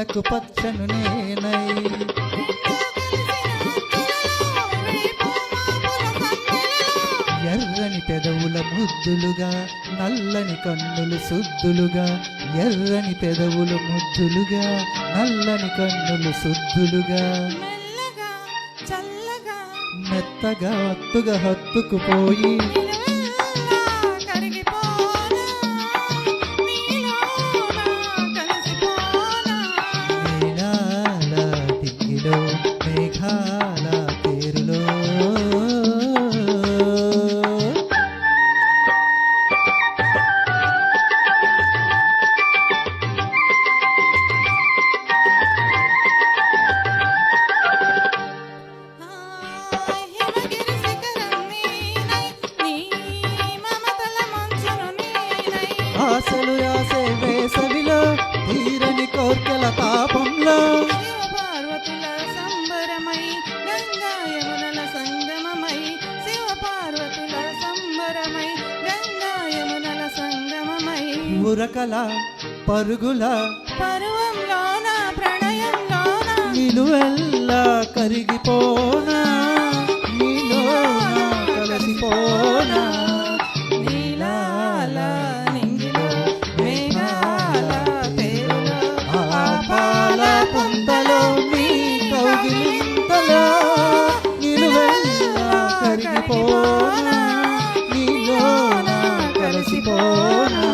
నేలకు పచ్చను నేనై ఎర్రని పెదవుల ముద్దులుగా నల్లని కన్నులు సుద్దులుగా ఎర్రని పెదవులు ముద్దులుగా నల్లని కన్నులు సుద్దులుగా మెత్తగా హత్తుగా హత్తుకుపోయి మేఘాల పేరులో ఆశలు ఆసే వేసవిలో తీరని కోర్కెల తాపంలో ఉరకల పరుగుల పరువంలోన ప్రణయంలోన నిలువెల్లా కరిగిపోనా నీలోన కలిసిపోనా నీలాల నింగిలో మేఘాల పేరులో ఆపాల పొంతలో నీ కౌగిలింతలో నిలువెల్లా కరిగిపోనా నీలోన కలిసిపోనా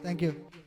Thank you.